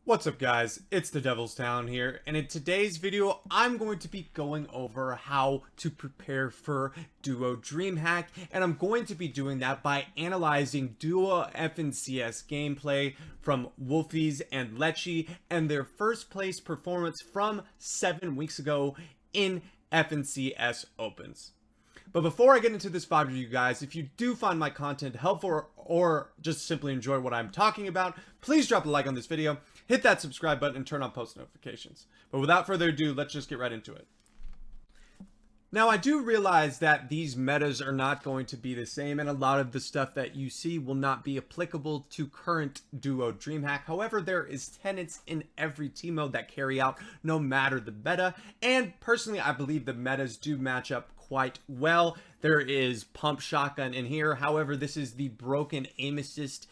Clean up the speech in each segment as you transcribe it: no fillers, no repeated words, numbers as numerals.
What's up guys, it's the Devil's Town here, and in today's video I'm going to be going over how to prepare for Duo DreamHack, and I'm going to be doing that by analyzing Duo FNCS gameplay from Wolfiez and Letshe and their first place performance from 7 weeks ago in FNCS Opens. But before I get into this VOD review, guys, if you do find my content helpful or just simply enjoy what I'm talking about, please drop a like on this video, hit that subscribe button, and turn on post notifications. But without further ado, let's just get right into it. Now, I do realize that these metas are not going to be the same, and a lot of the stuff that you see will not be applicable to current Duo DreamHack. However, there is tenets in every team mode that carry out no matter the meta, and personally, I believe the metas do match up quite well. There is pump shotgun in here. However, this is the broken aim assist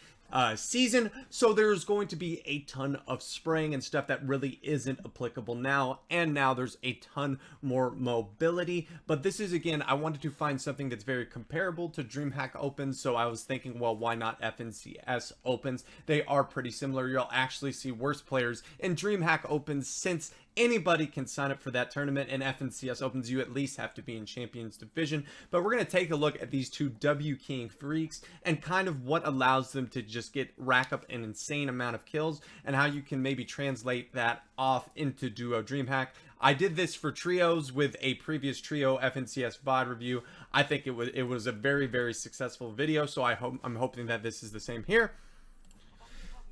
season, so there's going to be a ton of spraying and stuff that really isn't applicable now, and now there's a ton more mobility. But this is, again, I wanted to find something that's very comparable to DreamHack Opens, so I was thinking, well, why not FNCS Opens? They are pretty similar. You'll actually see worse players in DreamHack Opens, since anybody can sign up for that tournament. In FNCS Opens, you at least have to be in Champions Division. But we're going to take a look at these two W King freaks and kind of what allows them to just rack up an insane amount of kills, and how you can maybe translate that off into Duo DreamHack. I did this for trios with a previous trio FNCS VOD review. I think it was a very successful video, so I'm hoping that this is the same here.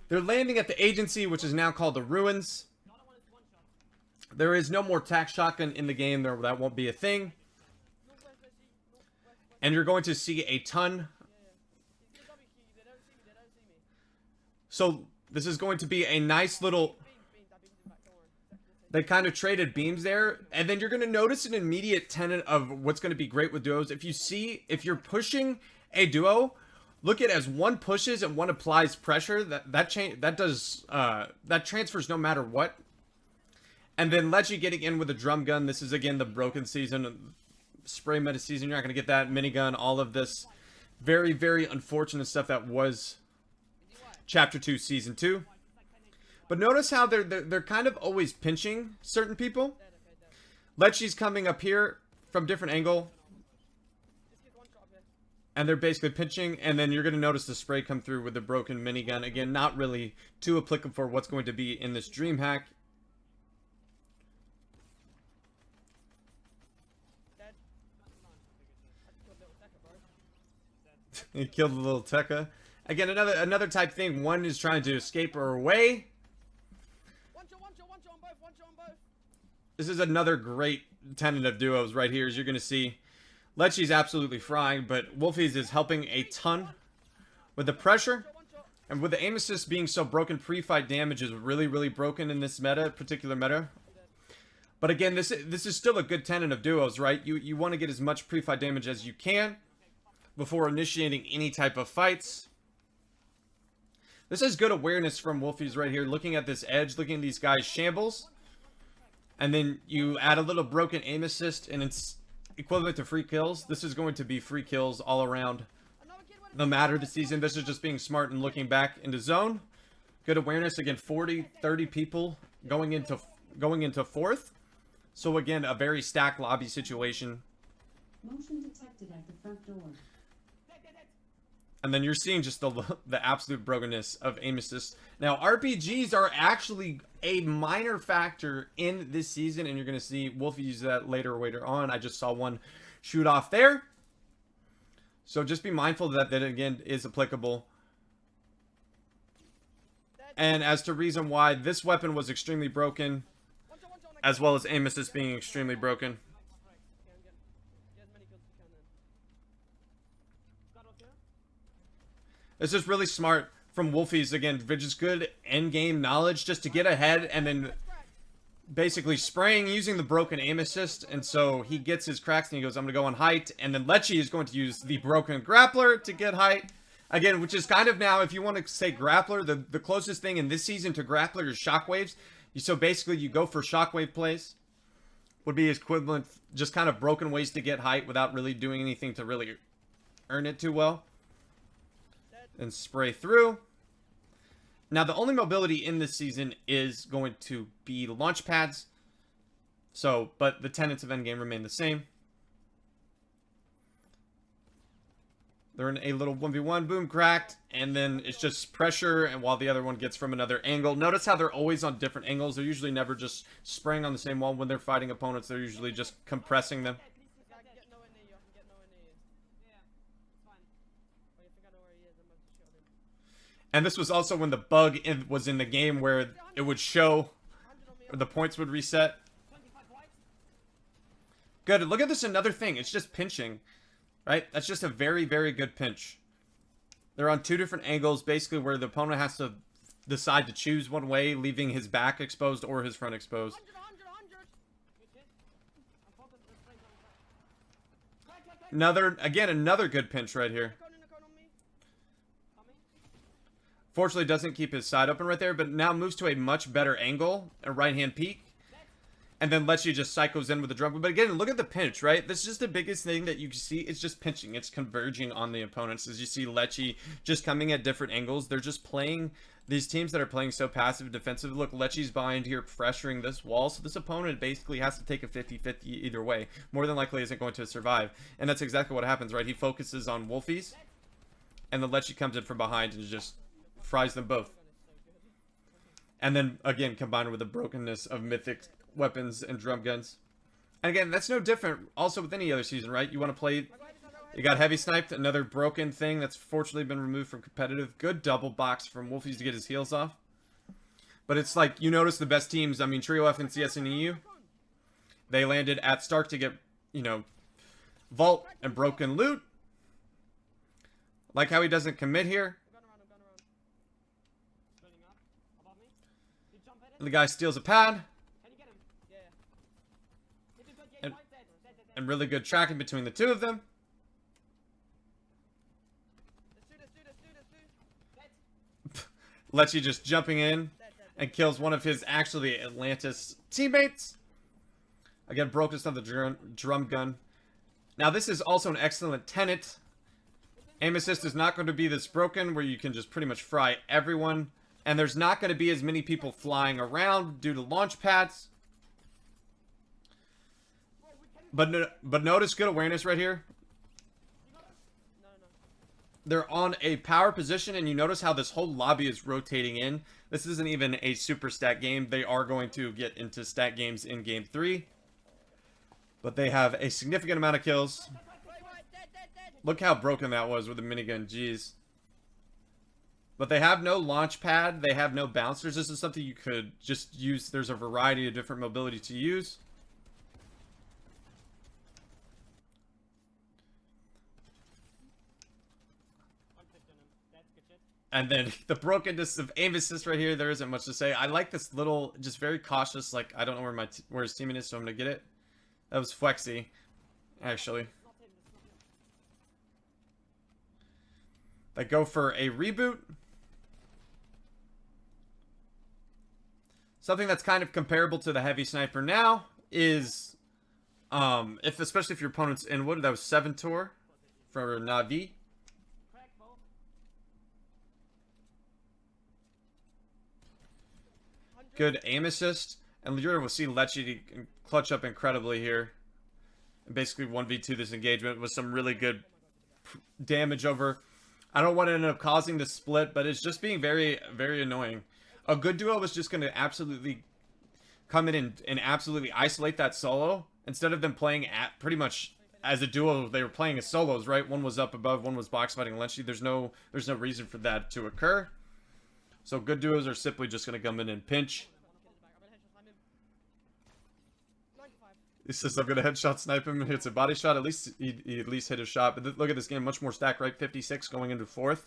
They're landing at the agency, which is now called the Ruins. There is no more tac shotgun in the game. That won't be a thing. And you're going to see a ton. So this is going to be a nice little... They kind of traded beams there. And then you're going to notice an immediate tenet of what's going to be great with duos. If you're pushing a duo, look at it as one pushes and one applies pressure. That transfers no matter what. And then Letshe getting in with a drum gun. This is, again, the broken season. Spray meta season. You're not going to get that. Minigun. All of this very unfortunate stuff that was Chapter 2 Season 2. But notice how they're kind of always pinching certain people. Letshe's coming up here from different angle. And they're basically pinching. And then you're going to notice the spray come through with the broken minigun. Again, not really too applicable for what's going to be in this DreamHack. He killed the little Tekka. Again, another type thing. One is trying to escape or away. This is another great tenet of duos right here, as you're going to see. Letshe's absolutely frying, but Wolfiez is helping a ton with the pressure. And with the aim assist being so broken, pre-fight damage is really broken in this particular meta. But again, this is still a good tenet of duos, right? You want to get as much pre-fight damage as you can before initiating any type of fights. This is good awareness from Wolfiez right here, looking at this edge, looking at these guys' shambles. And then you add a little broken aim assist, and it's equivalent to free kills. This is going to be free kills all around, no matter the season. This is just being smart and looking back into zone. Good awareness. Again, 40-30 people going into fourth. So again, a very stacked lobby situation. Motion detected at the front door. And then you're seeing just the absolute brokenness of aim assist. Now, RPGs are actually a minor factor in this season, and you're going to see Wolf use that later on. I just saw one shoot off there. So just be mindful that again, is applicable. And as to reason why this weapon was extremely broken, as well as aim assist being extremely broken. It's just really smart from Wolfiez, again, just good end-game knowledge just to get ahead and then basically spraying using the broken aim assist. And so he gets his cracks and he goes, I'm going to go on height. And then Letshe is going to use the broken grappler to get height. Again, which is kind of now, if you want to say grappler, the closest thing in this season to grappler is shockwaves. So basically you go for shockwave plays. Would be equivalent, just kind of broken ways to get height without really doing anything to really earn it too well. And spray through. Now, the only mobility in this season is going to be the launch pads. So, but the tenets of endgame remain the same. They're in a little 1v1, boom, cracked, and then it's just pressure, and while the other one gets from another angle. Notice how they're always on different angles. They're usually never just spraying on the same wall. When they're fighting opponents, they're usually just compressing them. And this was also when the bug was in the game where it would show, or the points would reset. Good, look at this, another thing. It's just pinching, right? That's just a very, very good pinch. They're on two different angles, basically where the opponent has to decide to choose one way, leaving his back exposed or his front exposed. Another good pinch right here. Fortunately, doesn't keep his side open right there, but now moves to a much better angle, a right-hand peek. And then Letshe just cycles in with the drum. But again, look at the pinch, right? This is just the biggest thing that you can see. It's just pinching. It's converging on the opponents. As you see Letshe just coming at different angles. They're just playing, these teams that are playing so passive defensive. Look, Letche's behind here pressuring this wall. So this opponent basically has to take a 50-50 either way. More than likely isn't going to survive. And that's exactly what happens, right? He focuses on Wolfiez. And then Letshe comes in from behind and just fries them both. And then, again, combined with the brokenness of mythic weapons and drum guns. And again, that's no different also with any other season, right? You want to play, you got heavy sniped, another broken thing that's fortunately been removed from competitive. Good double box from Wolfiez to get his heals off. But it's like, you notice the best teams, I mean, Trio F and CS and EU, they landed at Stark to get, you know, Vault and broken loot. Like how he doesn't commit here. The guy steals a pad. And really good tracking between the two of them. Letshe just jumping in and kills one of his actually Atlantis teammates. Again, broke us on the drum gun. Now this is also an excellent tenet. Aim assist is not going to be this broken where you can just pretty much fry everyone. And there's not going to be as many people flying around due to launch pads. But notice good awareness right here. They're on a power position, and you notice how this whole lobby is rotating in. This isn't even a super stat game. They are going to get into stat games in Game 3. But they have a significant amount of kills. Look how broken that was with the minigun. Jeez. But they have no launch pad. They have no bouncers. This is something you could just use. There's a variety of different mobility to use. And then the brokenness of aim assist right here, there isn't much to say. I like this little, just very cautious, like, I don't know where his teammate is, so I'm going to get it. That was Flexy, actually. They go for a reboot. Something that's kind of comparable to the heavy sniper now is, especially if your opponent's in wood, that was 7 tour for Navi. Good aim assist. And you're able to see Letshe clutch up incredibly here. And basically 1v2 this engagement with some really good damage over. I don't want to end up causing the split, but it's just being very, very annoying. A good duo was just going to absolutely come in and absolutely isolate that solo. Instead of them playing at pretty much as a duo, they were playing as solos, right? One was up above, one was box fighting Letshe. There's no reason for that to occur. So good duos are simply just going to come in and pinch. He says, I'm going to headshot snipe him and hits a body shot. At least he at least hit a shot. But look at this game, much more stacked, right? 56 going into 4th.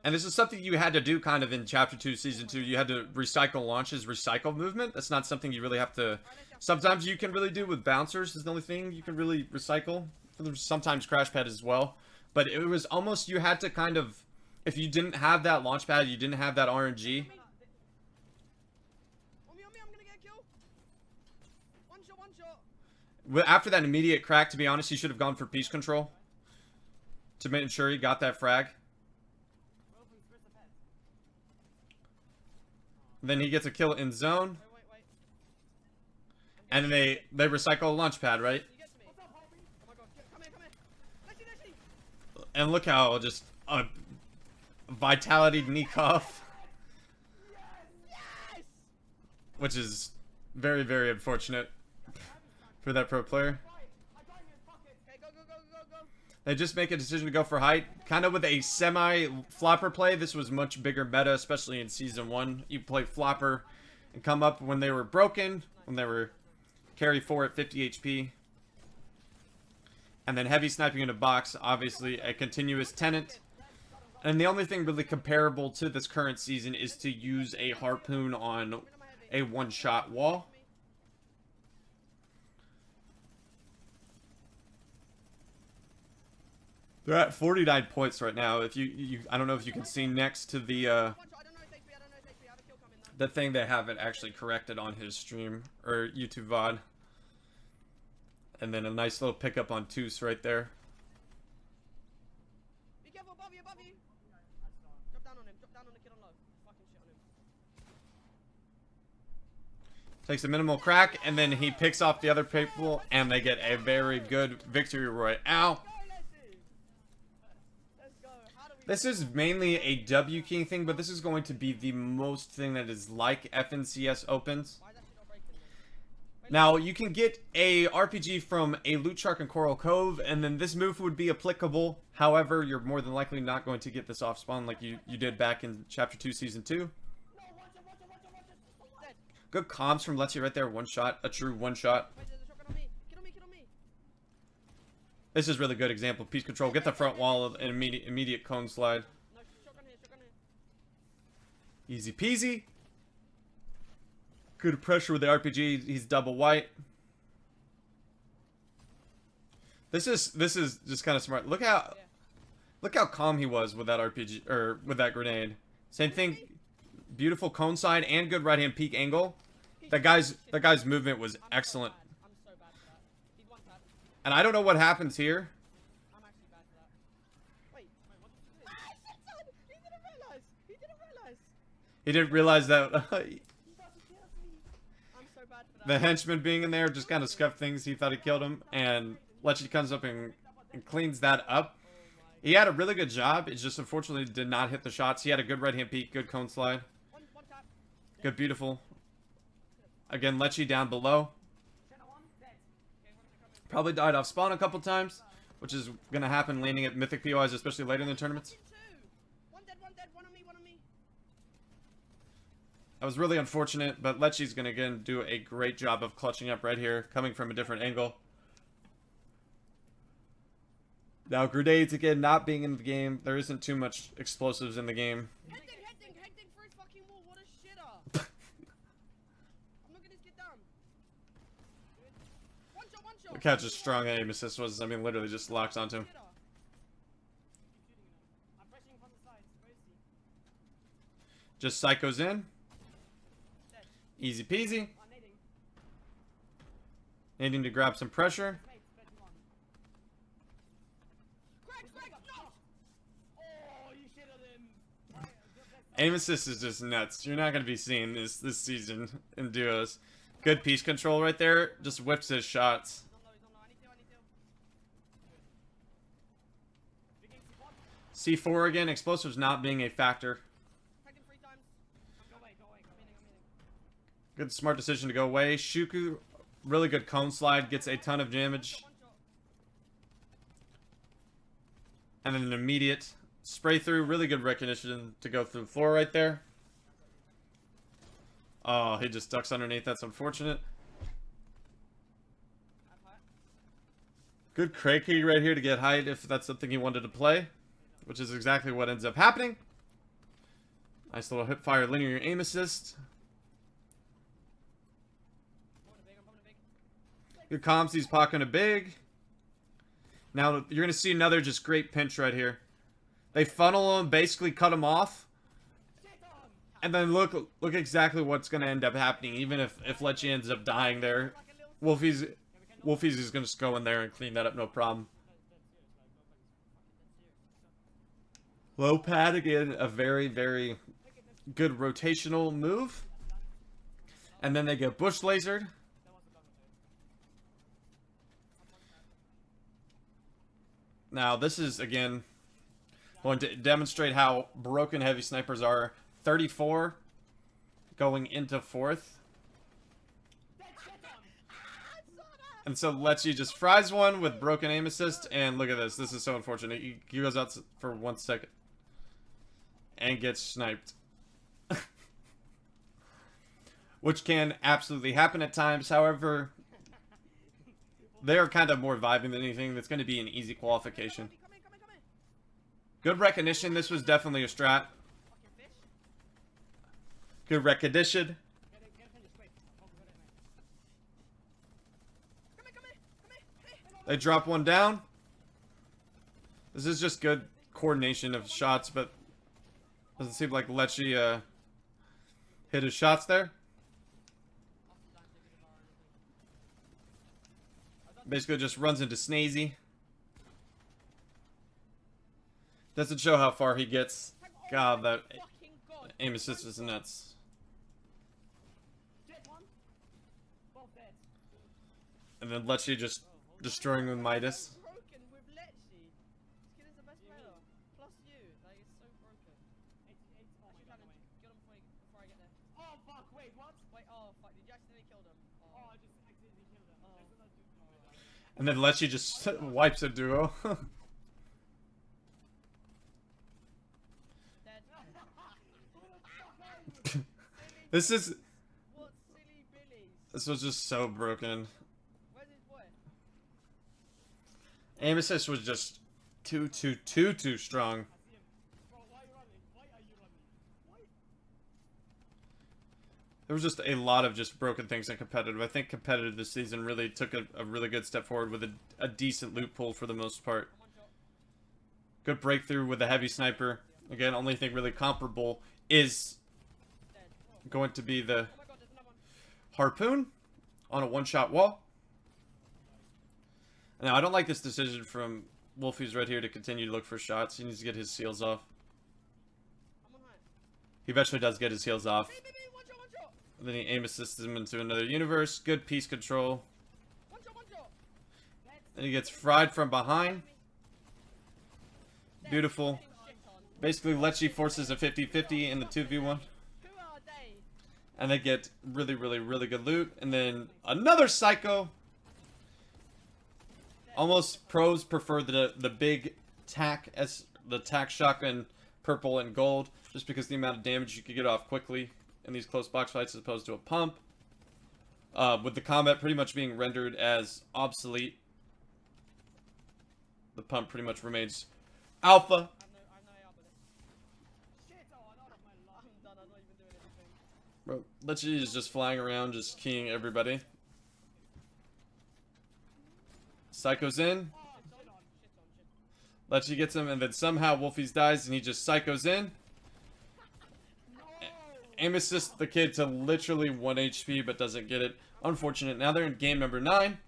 And this is something you had to do kind of in Chapter 2, Season 2. You had to recycle launches, recycle movement. That's not something you really have to... Sometimes you can really do with bouncers is the only thing you can really recycle. Sometimes crash pad as well. But it was almost, you had to kind of, if you didn't have that launch pad, you didn't have that RNG. After that immediate crack, to be honest, he should have gone for piece control to make sure he got that frag. Then he gets a kill in zone. Wait. And then they recycle a launch pad, right? You get to me. Oh my god, come here. Letshe. And look how just Vitality Nikov, Yes! which is very, very unfortunate for that pro player. Okay, go. They just make a decision to go for height, kind of with a semi-flopper play. This was much bigger meta, especially in Season 1. You play flopper and come up when they were broken, when they were carry 4 at 50 HP. And then heavy sniping in a box, obviously a continuous tenant. And the only thing really comparable to this current season is to use a harpoon on a one-shot wall. They're at 49 points right now. If I don't know if you can see next to the thing they have it actually corrected on his stream or YouTube VOD. And then a nice little pickup on Toos right there. Be careful, above you. Drop down on the kid on low. Fucking shit on him. Takes a minimal crack, and then he picks off the other people, and they get a very good victory royale. This is mainly a W King thing, but this is going to be the most thing that is like FNCS Opens. Now, you can get a RPG from a Loot Shark and Coral Cove, and then this move would be applicable. However, you're more than likely not going to get this off spawn like you did back in Chapter 2, Season 2. Good comms from Letshe right there. One shot. A true one shot. Wait, there's a shotgun on me. Kid on me. This is really good example. Piece control. Get the front wall of an immediate cone slide. No, shotgun here. Easy peasy. Good pressure with the RPG. He's double white. This is just kind of smart. Look how calm he was with that RPG or with that grenade. Same thing. Beautiful cone side and good right hand peek angle. That guy's movement was excellent. I'm so bad for that. He's one tap. And I don't know what happens here. I'm actually bad for that. Wait, what did you do? Ah, shit, son! He didn't realize. He didn't realize that He's about to kill me. I'm so bad for that. the henchman being in there just kind of scuffed things. He thought he killed him, and Letshe comes up and cleans that up. He had a really good job. It just unfortunately did not hit the shots. He had a good right hand peek, good cone slide. One tap. Good, beautiful. Again, Letshe down below. Probably died off spawn a couple times, which is going to happen landing at Mythic POIs, especially later in the tournaments. Two. One dead. One on me. That was really unfortunate, but Letshe's going to again do a great job of clutching up right here, coming from a different angle. Now, grenades, again, not being in the game. There isn't too much explosives in the game. Heading through his fucking wall. What a shitter. I'm not gonna get down. One shot. Look how just strong that aim assist was. I mean, literally just locks onto him. I'm pressing from the sides. Where is he? Just psychos in. Dead. Easy peasy. I'm nading. Needing to grab some pressure. Crack, no! Oh, you shitted him. Aim assist is just nuts. You're not going to be seeing this season in duos. Good piece control right there. Just whips his shots. He's on low. I need to. C4 again. Explosives not being a factor. Tagged him 3 times. Go away. I'm hitting. Good smart decision to go away. Shuku, really good cone slide. Gets a ton of damage. One shot. And then an immediate spray through. Really good recognition to go through the floor right there. Oh, he just ducks underneath. That's unfortunate. Good cranky right here to get height if that's something he wanted to play. Which is exactly what ends up happening. Nice little hip fire linear aim assist. Good comms, he's pocketing a big. Now you're going to see another just great pinch right here. They funnel him, basically cut him off. And then look exactly what's going to end up happening. Even if Letshe ends up dying there, Wolfiez is going to just go in there and clean that up, no problem. Low pad again, a very, very good rotational move. And then they get bush lasered. Now, this is, again, going to demonstrate how broken heavy snipers are. 34 going into 4th. And so Letshe just fries one with broken aim assist, and look at this. This is so unfortunate. He goes out for 1 second and gets sniped. Which can absolutely happen at times. However, they are kind of more vibing than anything. That's going to be an easy qualification. Good recognition. This was definitely a strat. Good recognition. They drop one down. This is just good coordination of shots, but doesn't seem like Letshe hit his shots there. Basically just runs into Snazy. Doesn't show how far he gets. God, that aim assist is nuts. And then Letshe just destroying with Midas. Broken with Letshe. This kid is the best player. Plus you. Like, it's so broken. Actually, kill him before I get there. Oh, fuck. Wait, what? Wait, oh, fuck. Did you accidentally kill them? Oh, I just accidentally killed them. Oh. And then Letshe just wipes a duo. This is... What silly billies? This was just so broken. Where's his boy? Aim assist was just too strong. There was just a lot of just broken things in competitive. I think competitive this season really took a really good step forward with a decent loot pool for the most part. Good breakthrough with a heavy sniper. Again, only thing really comparable is going to be the harpoon on a one-shot wall. Now, I don't like this decision from Wolfiez right here to continue to look for shots. He needs to get his seals off. He eventually does get his heals off. And then he aim assists him into another universe. Good piece control. And he gets fried from behind. Beautiful. Basically, Letshe forces a 50-50 in the 2v1. And they get really good loot. And then another Psycho. Almost pros prefer the big tack as the tack shotgun, purple and gold, just because the amount of damage you could get off quickly in these close box fights as opposed to a pump. With the combat pretty much being rendered as obsolete, the pump pretty much remains alpha. Bro, Letshe is just flying around, just keying everybody. Psychos in. Letshe gets him, and then somehow Wolfiez dies, and he just psychos in. Aim assist the kid to literally 1 HP, but doesn't get it. Unfortunate. Now they're in game number 9.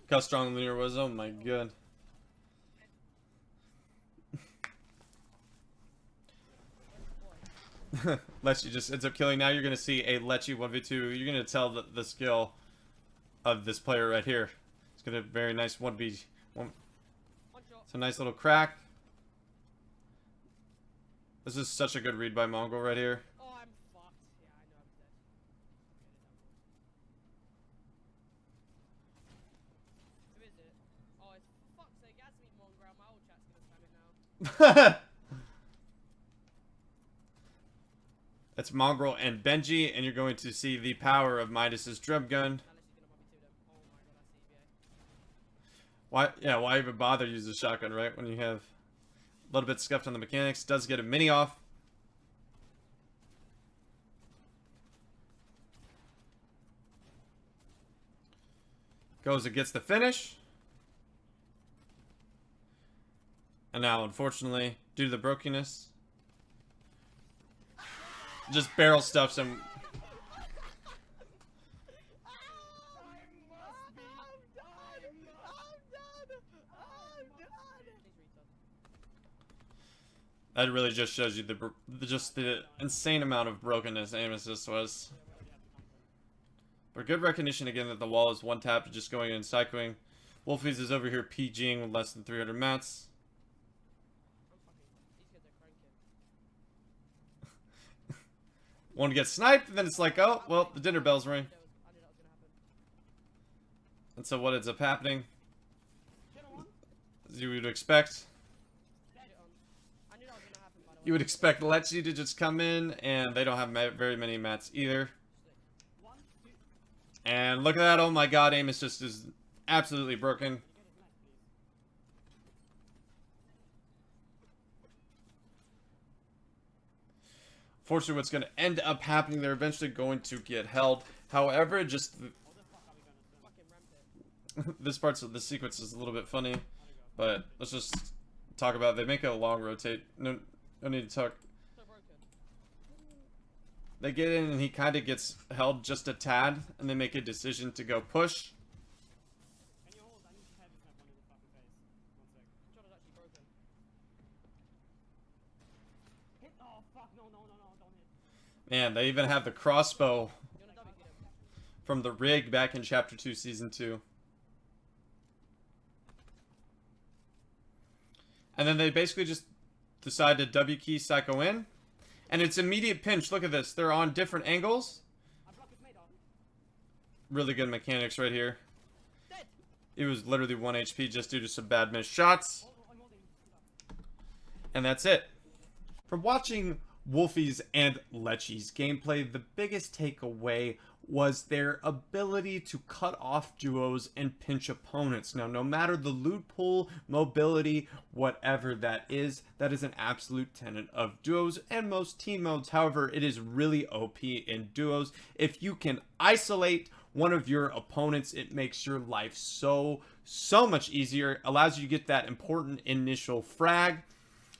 Look how strong Lunar was. Oh my god. Letshe just ends up killing. Now you're going to see a Letshe 1v2. You're going to tell the skill of this player right here. It's going to be a very nice 1v1. It's a nice little crack. This is such a good read by Mongrel right here. Oh, I'm fucked. Yeah, I know I'm dead. Who is it? Oh, it's fuck's sake. It has to be Mongrel. My old chat's gonna spam it now. That's Mongrel and Benji, and you're going to see the power of Midas's drum gun. Why even bother use a shotgun, right? When you have a little bit scuffed on the mechanics. Does get a mini off. Goes and gets the finish. And now, unfortunately, due to the brokenness, just barrel stuffs him. That really just shows you the insane amount of brokenness aim assist was. But good recognition again that the wall is one tap, just going in and cycling. Wolfiez is over here PGing with less than 300 mats. One gets sniped, and then it's like, oh, well, the dinner bells ring. And so what ends up happening, as you would expect, you would expect Letshe to just come in, and they don't have very many mats either. And look at that, oh my god, aim assist is absolutely broken. Fortunately, what's going to end up happening, they're eventually going to get held. However, just this part's of the sequence is a little bit funny, but let's just talk about it. They make a long rotate. No need to talk. They get in and he kind of gets held just a tad, and they make a decision to go push. Man, they even have the crossbow from the rig back in Chapter 2, Season 2. And then they basically just decide to W key psycho in. And it's immediate pinch. Look at this. They're on different angles. Really good mechanics right here. It was literally 1 HP just due to some bad missed shots. And that's it. From watching Wolfiez and Letshe's gameplay, the biggest takeaway was their ability to cut off duos and pinch opponents. Now, no matter the loot pool, mobility, whatever that is an absolute tenet of duos and most team modes. However, it is really OP in duos. If you can isolate one of your opponents, it makes your life so much easier. Allows you to get that important initial frag.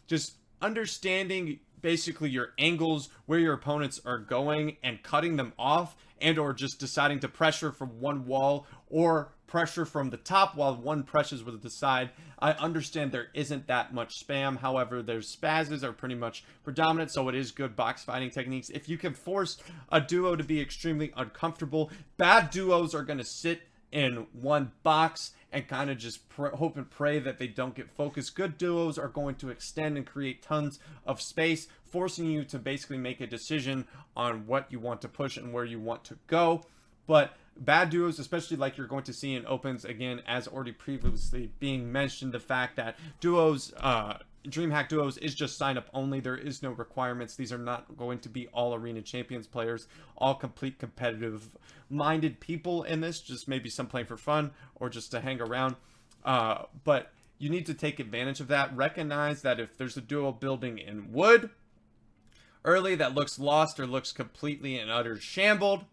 Just understanding basically your angles, where your opponents are going, and cutting them off, and or just deciding to pressure from one wall or pressure from the top while one presses with the side. I understand there isn't that much spam. However, their spazzes are pretty much predominant, so it is good box fighting techniques. If you can force a duo to be extremely uncomfortable, bad duos are going to sit in one box and kind of just hope and pray that they don't get focused. Good duos are going to extend and create tons of space, forcing you to basically make a decision on what you want to push and where you want to go. But bad duos, especially like you're going to see in opens, again, as already previously being mentioned, the fact that duos, DreamHack duos is just sign up only. There is no requirements. These are not going to be all arena champions players, all complete competitive minded people in this, just maybe some playing for fun or just to hang around. But you need to take advantage of that. Recognize that if there's a duo building in wood early that looks lost or looks completely and utter shambled,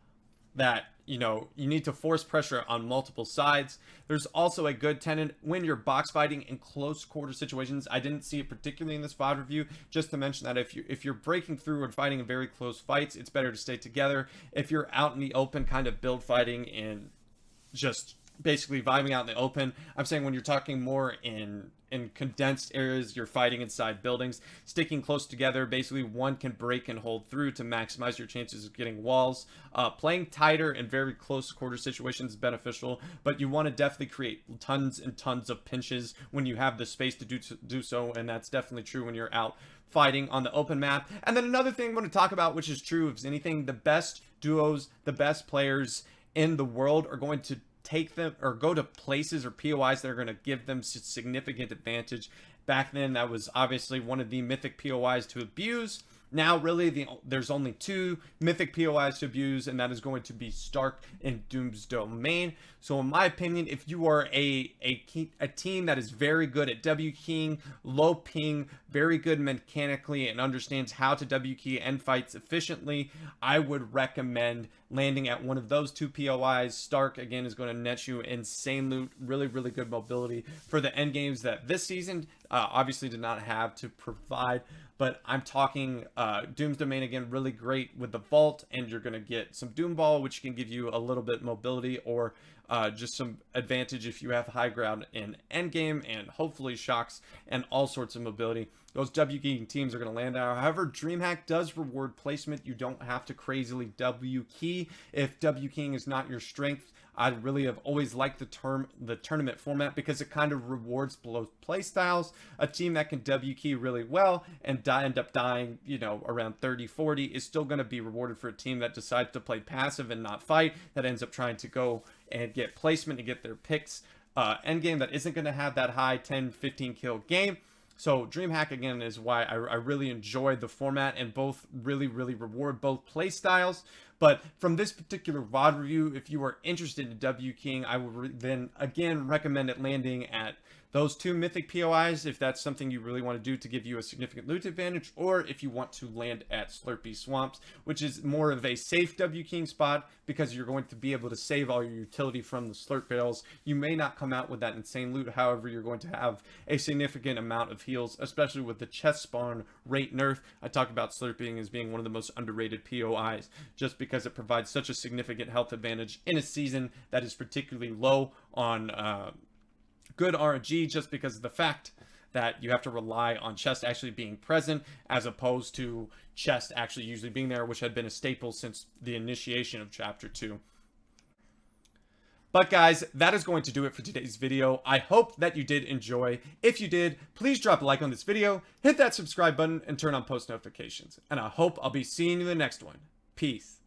that you need to force pressure on multiple sides. There's also a good tenet when you're box fighting in close quarter situations. I didn't see it particularly in this VOD review, just to mention that if you're breaking through and fighting in very close fights, it's better to stay together. If you're out in the open kind of build fighting and just basically vibing out in the open, I'm saying when you're talking more in condensed areas, you're fighting inside buildings, sticking close together, basically one can break and hold through to maximize your chances of getting walls. Playing tighter in very close quarter situations is beneficial, but you want to definitely create tons and tons of pinches when you have the space to do so, and that's definitely true when you're out fighting on the open map. And then another thing I'm going to talk about, which is true of anything, the best duos, the best players in the world are going to take them or go to places or POIs that are going to give them significant advantage. Back then, that was obviously one of the mythic POIs to abuse. Now, really, there's only two mythic POIs to abuse, and that is going to be Stark and Doom's Domain. So, in my opinion, if you are a team that is very good at W keying, low ping, very good mechanically, and understands how to W key and fights efficiently, I would recommend landing at one of those two POIs. Stark, again, is going to net you insane loot, really, really good mobility for the end games that this season obviously did not have to provide. But I'm talking Doom's Domain, again, really great with the Vault, and you're going to get some Doom Ball, which can give you a little bit mobility or just some advantage if you have high ground in endgame, and hopefully shocks and all sorts of mobility. those W keying teams are going to land out. However, DreamHack does reward placement. You don't have to crazily W key if W keying is not your strength. I really have always liked the tournament format because it kind of rewards both play styles. A team that can W key really well and end up dying, you know, around 30-40 is still going to be rewarded for a team that decides to play passive and not fight, that ends up trying to go and get placement and get their picks end game that isn't going to have that high 10-15 kill game. So DreamHack, again, is why I really enjoy the format, and both really reward both play styles. But from this particular VOD review, if you are interested in W keying, I would then again recommend it landing at those 2 mythic POIs if that's something you really want to do to give you a significant loot advantage, or if you want to land at Slurpy Swamps, which is more of a safe W keying spot because you're going to be able to save all your utility from the slurp barrels. You may not come out with that insane loot, however, you're going to have a significant amount of heals, especially with the chest spawn rate nerf. I talk about slurping as being one of the most underrated POIs just because it provides such a significant health advantage in a season that is particularly low on good RNG, just because of the fact that you have to rely on chest actually being present as opposed to chest actually usually being there, which had been a staple since the initiation of Chapter 2. But guys, that is going to do it for today's video. I hope that you did enjoy. If you did, please drop a like on this video, hit that subscribe button, and turn on post notifications. And I hope I'll be seeing you in the next one. Peace.